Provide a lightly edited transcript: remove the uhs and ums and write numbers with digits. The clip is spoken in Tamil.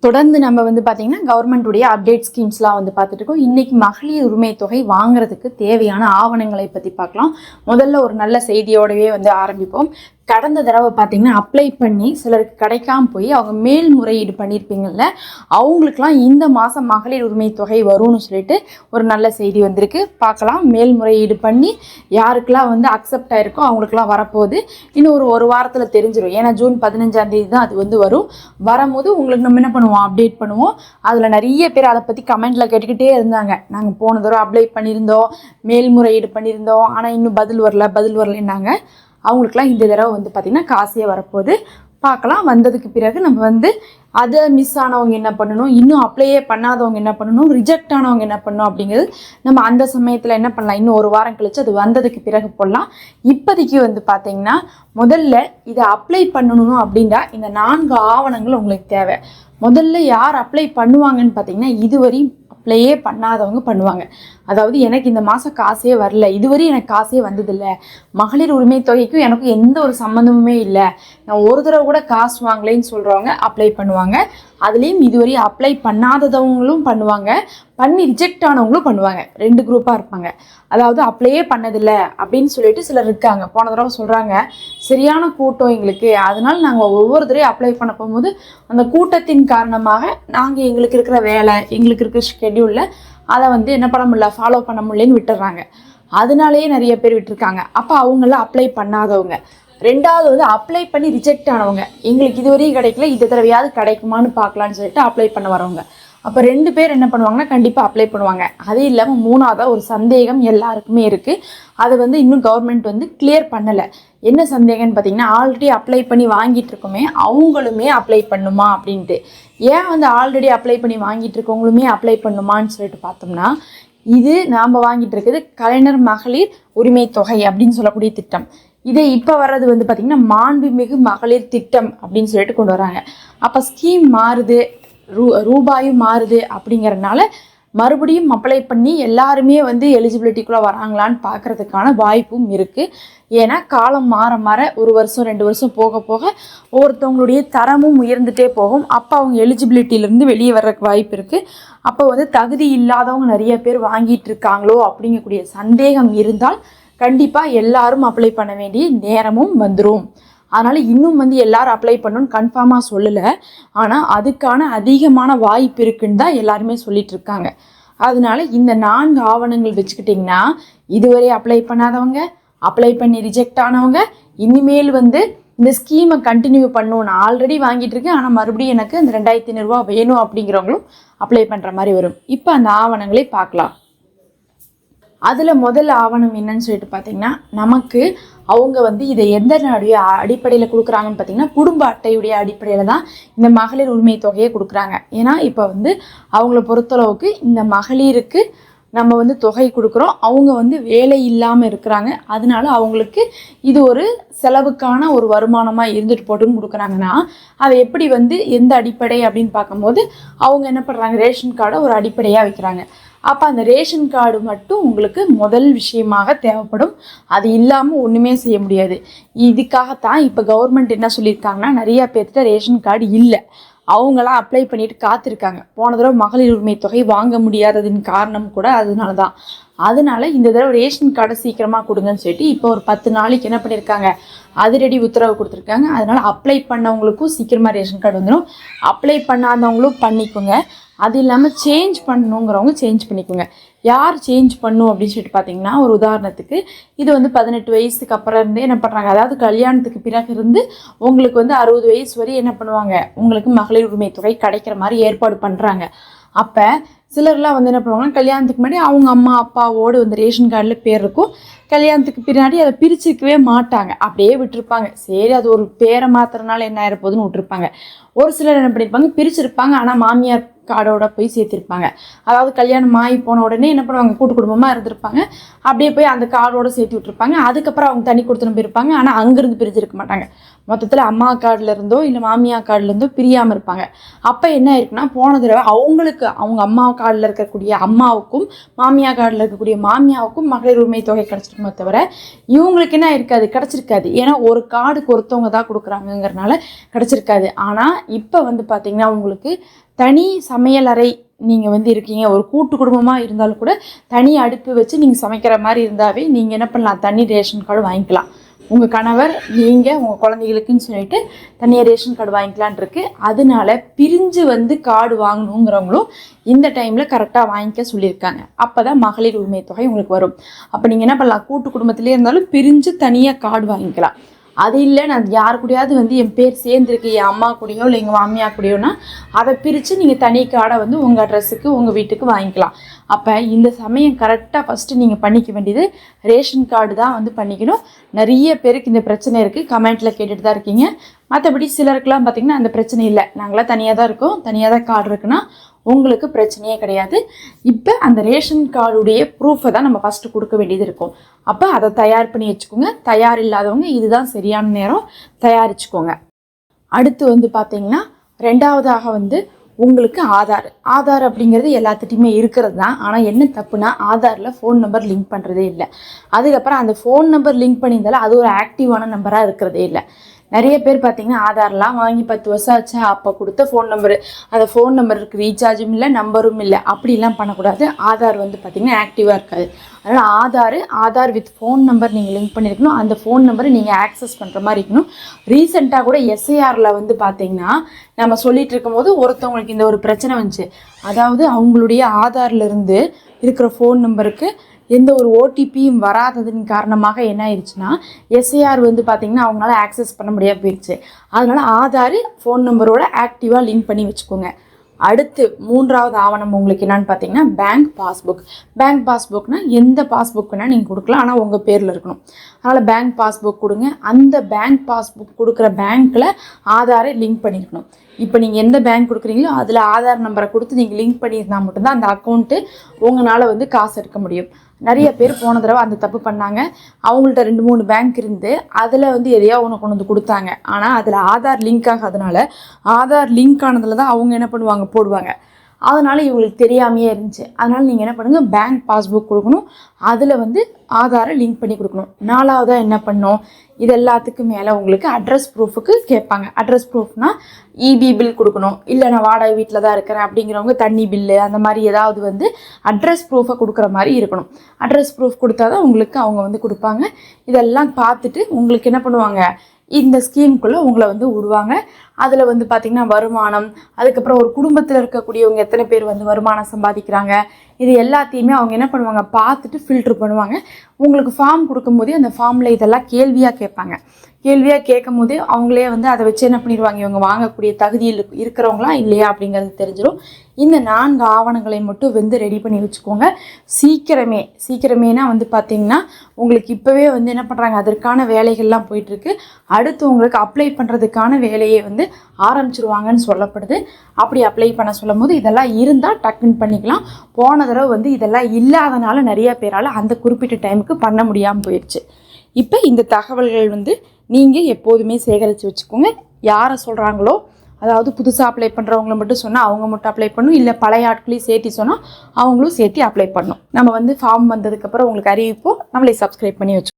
தொடர்ந்து நம்ம வந்து பார்த்தீங்கன்னா கவர்மெண்ட்டுடைய அப்டேட் ஸ்கீம்ஸ்லாம் வந்து பார்த்துட்டு இருக்கோம். இன்றைக்கி மகளிர் உரிமை தொகை வாங்குறதுக்கு தேவையான ஆவணங்களை பற்றி பார்க்கலாம். முதல்ல ஒரு நல்ல செய்தியோடவே வந்து ஆரம்பிப்போம். கடந்த தடவை பார்த்தீங்கன்னா அப்ளை பண்ணி சிலருக்கு கிடைக்காம போய் அவங்க மேல்முறையீடு பண்ணியிருப்பீங்கள்ல, அவங்களுக்குலாம் இந்த மாதம் மகளிர் உரிமை தொகை வரும்னு சொல்லிட்டு ஒரு நல்ல செய்தி வந்திருக்கு. பார்க்கலாம். மேல்முறையீடு பண்ணி யாருக்கெல்லாம் வந்து அக்செப்ட் ஆகிருக்கோ அவங்களுக்குலாம் வரப்போகுது. இன்னும் ஒரு வாரத்தில் தெரிஞ்சிடும். ஏன்னா ஜூன் 15ஆம் தேதி தான் அது வந்து வரும். வரும்போது உங்களுக்கு நம்ம என்ன பண்ணுவோம், அப்டேட் பண்ணுவோம். அதில் நிறைய பேர் அதை பற்றி கமெண்ட்டில் கேட்டுக்கிட்டே இருந்தாங்க. நாங்கள் போன தடவை அப்ளை பண்ணியிருந்தோம், மேல்முறையீடு பண்ணியிருந்தோம், ஆனால் இன்னும் பதில் வரலன்னாங்க. அவங்களுக்குலாம் இந்த தடவை வந்து பார்த்திங்கன்னா காசே வரப்போகுது. பார்க்கலாம். வந்ததுக்கு பிறகு நம்ம வந்து அதை மிஸ் ஆனவங்க என்ன பண்ணணும், இன்னும் அப்ளையே பண்ணாதவங்க என்ன பண்ணணும், ரிஜெக்ட் ஆனவங்க என்ன பண்ணணும் அப்படிங்கிறது நம்ம அந்த சமயத்தில் என்ன பண்ணலாம், இன்னும் ஒரு வாரம் கழித்து அது வந்ததுக்கு பிறகு போடலாம். இப்போதைக்கு வந்து பார்த்திங்கன்னா முதல்ல இதை அப்ளை பண்ணணும் அப்படின்னா இந்த 4 ஆவணங்கள் உங்களுக்கு தேவை. முதல்ல யார் அப்ளை பண்ணுவாங்கன்னு பார்த்திங்கன்னா இதுவரை அப்ளையே பண்ணாதவங்க பண்ணுவாங்க. அதாவது எனக்கு இந்த மாதம் காசே வரல, இதுவரை எனக்கு காசே வந்ததில்லை, மகளிர் உரிமை தொகைக்கும் எனக்கும் எந்த ஒரு சம்மந்தமுமே இல்லை, நான் ஒரு தடவை கூட காசு வாங்கலைன்னு சொல்கிறவங்க அப்ளை பண்ணுவாங்க. அதுலேயும் இதுவரை அப்ளை பண்ணாதவங்களும் பண்ணுவாங்க, பண்ணி ரிஜெக்ட் ஆனவங்களும் பண்ணுவாங்க. 2 குரூப்பாக இருப்பாங்க. அதாவது அப்ளையே பண்ணதில்லை அப்படின்னு சொல்லிட்டு சிலர் இருக்காங்க. போன தடவை சொல்கிறாங்க சரியான கூட்டம் எங்களுக்கு, அதனால் நாங்கள் ஒவ்வொரு தடவையும் அப்ளை பண்ண போகும்போது அந்த கூட்டத்தின் காரணமாக நாங்கள் எங்களுக்கு இருக்கிற வேலை, எங்களுக்கு இருக்கிற ஷெட்யூலில் அதை வந்து என்ன பண்ண முடியல, ஃபாலோ பண்ண முடியலன்னு விட்டுறாங்க. அதனாலேயே நிறைய பேர் விட்டுருக்காங்க. அப்போ அவங்களாம் அப்ளை பண்ணாதவங்க. 2வது வந்து அப்ளை பண்ணி ரிஜெக்ட் ஆனவங்க, எங்களுக்கு இதுவரையும் கிடைக்கல, இந்த தடவையாவது கிடைக்குமான்னு பார்க்கலான்னு சொல்லிட்டு அப்ளை பண்ண வரவங்க. அப்போ 2 பேர் என்ன பண்ணுவாங்கன்னா கண்டிப்பாக அப்ளை பண்ணுவாங்க. அது இல்லாமல் 3ஆவதாக ஒரு சந்தேகம் எல்லாருக்குமே இருக்குது. அதை வந்து இன்னும் கவர்மெண்ட் வந்து கிளியர் பண்ணலை. என்ன சந்தேகம்னு பார்த்தீங்கன்னா, ஆல்ரெடி அப்ளை பண்ணி வாங்கிட்டு இருக்கோமே அவங்களுமே அப்ளை பண்ணுமா அப்படின்ட்டு. ஏன் வந்து ஆல்ரெடி அப்ளை பண்ணி வாங்கிட்டு இருக்கவங்களுமே அப்ளை பண்ணுமான்னு சொல்லிட்டு பார்த்தோம்னா, இது நாம் வாங்கிட்டு இருக்குது கலைஞர் மகளிர் உரிமை தொகை அப்படின்னு சொல்லக்கூடிய திட்டம். இதை இப்போ வர்றது வந்து பார்த்திங்கன்னா மாண்புமிகு மகளிர் திட்டம் அப்படின்னு சொல்லிட்டு கொண்டு வராங்க. அப்போ ஸ்கீம் மாறுது, ரூபாயும் மாறுது. அப்படிங்கிறதுனால மறுபடியும் அப்ளை பண்ணி எல்லாருமே வந்து எலிஜிபிலிட்டிக்குள்ளே வராங்களான்னு பார்க்குறதுக்கான வாய்ப்பும் இருக்குது. ஏன்னா காலம் மாற மாற 1 வருஷம் 2 வருஷம் போக போக ஒவ்வொருத்தவங்களுடைய தரமும் உயர்ந்துகிட்டே போகும். அப்போ அவங்க எலிஜிபிலிட்டியிலேருந்து வெளியே வர்றதுக்கு வாய்ப்பு இருக்குது. அப்போ வந்து தகுதி இல்லாதவங்க நிறைய பேர் வாங்கிட்டு இருக்காங்களோ அப்படிங்கக்கூடிய சந்தேகம் இருந்தால் கண்டிப்பாக எல்லாரும் அப்ளை பண்ண வேண்டிய நேரமும் வந்துடும். அதனால் இன்னும் வந்து எல்லாரும் அப்ளை பண்ணணும்னு கன்ஃபார்மாக சொல்லலை, ஆனால் அதுக்கான அதிகமான வாய்ப்பு இருக்குன்னு தான் எல்லாருமே சொல்லிட்டு இருக்காங்க. அதனால இந்த 4 ஆவணங்கள் வச்சுக்கிட்டிங்கன்னா இதுவரை அப்ளை பண்ணாதவங்க, அப்ளை பண்ணி ரிஜெக்ட் ஆனவங்க, இனிமேல் வந்து இந்த ஸ்கீமை கண்டினியூ பண்ணணும், நான் ஆல்ரெடி வாங்கிட்டு இருக்கேன் ஆனால் மறுபடியும் எனக்கு அந்த 2500 ரூபா வேணும் அப்படிங்கிறவங்களும் அப்ளை பண்ணுற மாதிரி வரும். இப்போ அந்த ஆவணங்களை பார்க்கலாம். அதில் முதல் ஆவணம் என்னன்னு சொல்லிட்டு பார்த்தீங்கன்னா, நமக்கு அவங்க வந்து இதை எந்த அடிப்படையில் கொடுக்குறாங்கன்னு பார்த்தீங்கன்னா குடும்ப அட்டையுடைய அடிப்படையில் தான் இந்த மகளிர் உரிமை தொகையை கொடுக்குறாங்க. ஏன்னா இப்போ வந்து அவங்கள பொறுத்தளவுக்கு இந்த மகளிருக்கு நம்ம வந்து தொகை கொடுக்குறோம், அவங்க வந்து வேலை இல்லாமல் இருக்கிறாங்க, அதனால அவங்களுக்கு இது ஒரு செலவுக்கான ஒரு வருமானமாக இருந்துட்டு போட்டுன்னு கொடுக்குறாங்கன்னா அதை எப்படி வந்து எந்த அடிப்படை அப்படின்னு பார்க்கும்போது அவங்க என்ன பண்ணுறாங்க, ரேஷன் கார்டை ஒரு அடிப்படையாக வைக்கிறாங்க. அப்போ அந்த ரேஷன் கார்டு மட்டும் உங்களுக்கு முதல் விஷயமாக தேவைப்படும். அது இல்லாமல் ஒன்றுமே செய்ய முடியாது. இதுக்காகத்தான் இப்போ கவர்மெண்ட் என்ன சொல்லியிருக்காங்கன்னா, நிறையா பேர்கிட்ட ரேஷன் கார்டு இல்லை, அவங்களாம் அப்ளை பண்ணிட்டு காத்திருக்காங்க. போன தடவை மகளிர் உரிமை தொகை வாங்க முடியாததின் காரணம் கூட அதனால தான். அதனால இந்த தடவை ரேஷன் கார்டை சீக்கிரமாக கொடுங்கன்னு சொல்லிட்டு இப்போ ஒரு 10 நாளைக்கு என்ன பண்ணியிருக்காங்க, அதிரடி உத்தரவு கொடுத்துருக்காங்க. அதனால் அப்ளை பண்ணவங்களுக்கும் சீக்கிரமாக ரேஷன் கார்டு வந்துடும், அப்ளை பண்ணாதவங்களும் பண்ணிக்கோங்க. அது இல்லாமல் சேஞ்ச் பண்ணணுங்கிறவங்க சேஞ்ச் பண்ணிக்கோங்க. யார் சேஞ்ச் பண்ணும் அப்படின்னு சொல்லிட்டு பார்த்தீங்கன்னா, ஒரு உதாரணத்துக்கு இது வந்து 18 வயசுக்கு அப்புறம் இருந்தே என்ன பண்ணுறாங்க, அதாவது கல்யாணத்துக்கு பிறகு இருந்து உங்களுக்கு வந்து 60 வயசு வரை என்ன பண்ணுவாங்க, உங்களுக்கு மகளிர் உரிமை தொகை கிடைக்கிற மாதிரி ஏற்பாடு பண்ணுறாங்க. அப்போ சிலர்லாம் வந்து என்ன பண்ணுவாங்கன்னா, கல்யாணத்துக்கு முன்னாடி அவங்க அம்மா அப்பாவோடு வந்து ரேஷன் கார்டில் பேர் இருக்கும், கல்யாணத்துக்கு பின்னாடி அதை பிரிச்சுக்கவே மாட்டாங்க, அப்படியே விட்டுருப்பாங்க. சரி அது ஒரு பேரை மாத்திரனால என்ன ஆயிரப்போகுதுன்னு விட்டுருப்பாங்க. ஒரு சிலர் என்ன பண்ணியிருப்பாங்க, பிரிச்சிருப்பாங்க, ஆனால் மாமியார் கார்டோட போய் சேர்த்திருப்பாங்க. அதாவது கல்யாணம் ஆகி போன உடனே என்ன பண்ணுவாங்க, கூட்டு குடும்பமாக இருந்திருப்பாங்க, அப்படியே போய் அந்த கார்டோட சேர்த்து விட்டுருப்பாங்க. அதுக்கப்புறம் அவங்க தனி கொடுத்துன்னு போயிருப்பாங்க, ஆனால் அங்கேருந்து பிரிச்சிருக்க மாட்டாங்க. மொத்தத்தில் அம்மா கார்டில் இருந்தோ இல்லை மாமியார் கார்டில் இருந்தோ பிரியாமல் இருப்பாங்க. அப்போ என்ன ஆயிருக்குன்னா போன தடவை அவங்களுக்கு அவங்க அம்மா கார்டில் இருக்கக்கூடிய அம்மாவுக்கும் மாமியார் கார்டில் இருக்கக்கூடிய மாமியாவுக்கும் மகளிர் உரிமை தொகை கிடச்சிருக்குமே தவிர இவங்களுக்கு என்ன இருக்காது, கிடச்சிருக்காது. ஏன்னா ஒரு கார்டுக்கு ஒருத்தவங்க தான் கொடுக்குறாங்கங்கிறனால கிடச்சிருக்காது. ஆனால் இப்போ வந்து பார்த்திங்கன்னா உங்களுக்கு தனி சமையலறை நீங்கள் வந்து இருக்கீங்க, ஒரு கூட்டு குடும்பமாக இருந்தாலும் கூட தனி அடுப்பு வச்சு நீங்கள் சமைக்கிற மாதிரி இருந்தாவே நீங்கள் என்ன பண்ணலாம், தனி ரேஷன் கார்டு வாங்கிக்கலாம். உங்கள் கணவர் நீங்கள் உங்கள் குழந்தைகளுக்குன்னு சொல்லிட்டு தனியாக ரேஷன் கார்டு வாங்கிக்கலான் இருக்குது. அதனால பிரிஞ்சு வந்து கார்டு வாங்கணுங்கிறவங்களும் இந்த டைமில் கரெக்டாக வாங்கிக்க சொல்லியிருக்காங்க. அப்போ தான் மகளிர் உரிமை தொகை உங்களுக்கு வரும். அப்போ நீங்கள் என்ன பண்ணலாம், கூட்டு குடும்பத்திலே இருந்தாலும் பிரிஞ்சு தனியாக கார்டு வாங்கிக்கலாம். அது இல்லை நான் யார் கூடயாவது வந்து என் பேர் சேர்ந்துருக்கு, என் அம்மா கூடயோ இல்லை எங்கள் மாமியா கூடயோனா அதை பிரித்து நீங்கள் தனி கார்டை வந்து உங்கள் அட்ரஸுக்கு உங்கள் வீட்டுக்கு வாங்கிக்கலாம். அப்போ இந்த சமயம் கரெக்டாக ஃபஸ்ட்டு நீங்கள் பண்ணிக்க வேண்டியது ரேஷன் கார்டு தான் வந்து பண்ணிக்கணும். நிறைய பேருக்கு இந்த பிரச்சனை இருக்குது, கமெண்ட்டில் கேட்டுட்டு தான் இருக்கீங்க. மற்றபடி சிலருக்குலாம் பார்த்திங்கன்னா அந்த பிரச்சனை இல்லை, நாங்களாம் தனியாக தான் இருக்கோம், தனியாக தான் கார்டு இருக்குன்னா உங்களுக்கு பிரச்சனையே கிடையாது. இப்போ அந்த ரேஷன் கார்டுடைய ப்ரூஃபை தான் நம்ம ஃபஸ்ட்டு கொடுக்க வேண்டியது இருக்கும். அப்போ அதை தயார் பண்ணி வச்சுக்கோங்க. தயார் இல்லாதவங்க இதுதான் சரியான நேரம், தயாரிச்சுக்கோங்க. அடுத்து வந்து பார்த்திங்கன்னா ரெண்டாவதாக வந்து உங்களுக்கு ஆதார் அப்படிங்கிறது எல்லாத்துட்டையுமே இருக்கிறது தான். ஆனால் என்ன தப்புனா ஆதாரில் ஃபோன் நம்பர் லிங்க் பண்ணுறதே இல்லை. அதுக்கப்புறம் அந்த ஃபோன் நம்பர் லிங்க் பண்ணியிருந்தாலும் அது ஒரு ஆக்டிவான நம்பராக இருக்கிறதே இல்லை. நிறைய பேர் பார்த்திங்கன்னா ஆதார்லாம் வாங்கி 10 வருஷம் ஆச்சு, அப்போ கொடுத்த ஃபோன் நம்பரு, அந்த ஃபோன் நம்பருக்கு ரீசார்ஜும் இல்லை, நம்பரும் இல்லை, அப்படிலாம் பண்ணக்கூடாது. ஆதார் வந்து பார்த்திங்கன்னா ஆக்டிவாக இருக்காது. அதனால் ஆதார் வித் ஃபோன் நம்பர் நீங்கள் லிங்க் பண்ணியிருக்கணும். அந்த ஃபோன் நம்பரை நீங்கள் ஆக்சஸ் பண்ணுற மாதிரி இருக்கணும். ரீசெண்டாக கூட எஸ்ஐஆரில் வந்து பார்த்திங்கன்னா நம்ம சொல்லிகிட்டு இருக்கும்போது ஒருத்தவங்களுக்கு இந்த ஒரு பிரச்சனை வந்துச்சு. அதாவது அவங்களுடைய ஆதார்லேருந்து இருக்கிற ஃபோன் நம்பருக்கு எந்த ஒரு ஓடிபியும் வராததன் காரணமாக என்ன ஆயிடுச்சுன்னா எஸ்ஐஆர் வந்து பார்த்திங்கன்னா அவங்களால ஆக்சஸ் பண்ண முடியாது போயிடுச்சு. அதனால் ஆதார் ஃபோன் நம்பரோட ஆக்டிவாக லிங்க் பண்ணி வச்சுக்கோங்க. அடுத்து மூன்றாவது ஆவணம் உங்களுக்கு என்னன்னு பார்த்தீங்கன்னா பேங்க் பாஸ்புக். பேங்க் பாஸ்புக்னால் எந்த பாஸ்புக்குன்னா நீங்கள் கொடுக்கலாம், ஆனால் உங்கள் பேரில் இருக்கணும். அதனால் பேங்க் பாஸ்புக் கொடுங்க. அந்த பேங்க் பாஸ்புக் கொடுக்குற பேங்க்கில் ஆதாரை லிங்க் பண்ணியிருக்கணும். இப்போ நீங்கள் எந்த பேங்க் கொடுக்குறீங்களோ அதில் ஆதார் நம்பரை கொடுத்து நீங்கள் லிங்க் பண்ணியிருந்தால் மட்டும்தான் அந்த அக்கௌண்ட்டு உங்களால் வந்து காசு எடுக்க முடியும். நிறைய பேர் போன தடவை அந்த தப்பு பண்ணாங்க. அவங்கள்ட்ட 2-3 பேங்க் இருந்து அதில் வந்து எதையோ ஒன்று கொண்டு வந்து கொடுத்தாங்க. ஆனால் அதில் ஆதார் லிங்க் ஆகாதனால ஆதார் லிங்க் ஆனதில் தான் அவங்க என்ன பண்ணுவாங்க, போடுவாங்க. அதனால் இவங்களுக்கு தெரியாமையே இருந்துச்சு. அதனால் நீங்கள் என்ன பண்ணுங்கள், பேங்க் பாஸ்புக் கொடுக்கணும், அதில் வந்து ஆதாரை லிங்க் பண்ணி கொடுக்கணும். நாலாவதாக என்ன பண்ணணும், இது எல்லாத்துக்கும் மேலே உங்களுக்கு அட்ரஸ் ப்ரூஃபுக்கு கேட்பாங்க. அட்ரஸ் ப்ரூஃப்னால் இபி பில் கொடுக்கணும், இல்லை நான் வாடகை வீட்டில் தான் இருக்கிறேன் அப்படிங்கிறவங்க தண்ணி பில்லு அந்த மாதிரி ஏதாவது வந்து அட்ரஸ் ப்ரூஃபை கொடுக்குற மாதிரி இருக்கணும். அட்ரஸ் ப்ரூஃப் கொடுத்தா தான் உங்களுக்கு அவங்க வந்து கொடுப்பாங்க. இதெல்லாம் பார்த்துட்டு உங்களுக்கு என்ன பண்ணுவாங்க, இந்த ஸ்கீமுக்குள்ளே உங்களை வந்து விடுவாங்க. அதில் வந்து பார்த்திங்கன்னா வருமானம், அதுக்கப்புறம் ஒரு குடும்பத்தில் இருக்கக்கூடியவங்க எத்தனை பேர் வந்து வருமானம் சம்பாதிக்கிறாங்க, இது எல்லாத்தையுமே அவங்க என்ன பண்ணுவாங்க பார்த்துட்டு ஃபில்ட்ரு பண்ணுவாங்க. உங்களுக்கு ஃபார்ம் கொடுக்கும்போதே அந்த ஃபார்மில் இதெல்லாம் கேள்வியாக கேட்பாங்க. கேள்வியாக கேட்கும் போதே அவங்களே வந்து அதை வச்சு என்ன பண்ணிடுவாங்க, இவங்க வாங்கக்கூடிய தகுதியில் இருக்கிறவங்களாம் இல்லையா அப்படிங்கிறது தெரிஞ்சிடும். இந்த 4 ஆவணங்களை மட்டும் வந்து ரெடி பண்ணி வச்சுக்கோங்க. சீக்கிரமேனா வந்து பார்த்திங்கன்னா உங்களுக்கு இப்போவே வந்து என்ன பண்ணுறாங்க, அதற்கான வேலைகள்லாம் போயிட்டுருக்கு. அடுத்து உங்களுக்கு அப்ளை பண்ணுறதுக்கான வேலையை வந்து ஆரம்பிச்சிருவாங்கன்னு சொல்லப்படுது. அப்படி அப்ளை பண்ண சொல்லும் போது இதெல்லாம் இருந்தால் டக்குன்னு பண்ணிக்கலாம். போன தடவை வந்து இதெல்லாம் இல்லாதனால நிறைய பேரால் அந்த குறிப்பிட்ட டைமுக்கு பண்ண முடியாமல் போயிடுச்சு. இப்போ இந்த தகவல்கள் வந்து நீங்கள் எப்போதுமே சேகரித்து வச்சுக்கோங்க. யாரை சொல்கிறாங்களோ, அதாவது புதுசாக அப்ளை பண்ணுறவங்கள மட்டும் சொன்னால் அவங்க மட்டும் அப்ளை பண்ணணும், இல்லை பழைய ஆட்களையும் சேர்த்து சொன்னால் அவங்களும் சேர்த்து அப்ளை பண்ணணும். நம்ம வந்து ஃபார்ம் வந்ததுக்கப்புறம் உங்களுக்கு அறிவிப்போம். நம்மளை சப்ஸ்கிரைப் பண்ணி வச்சுக்கோங்க.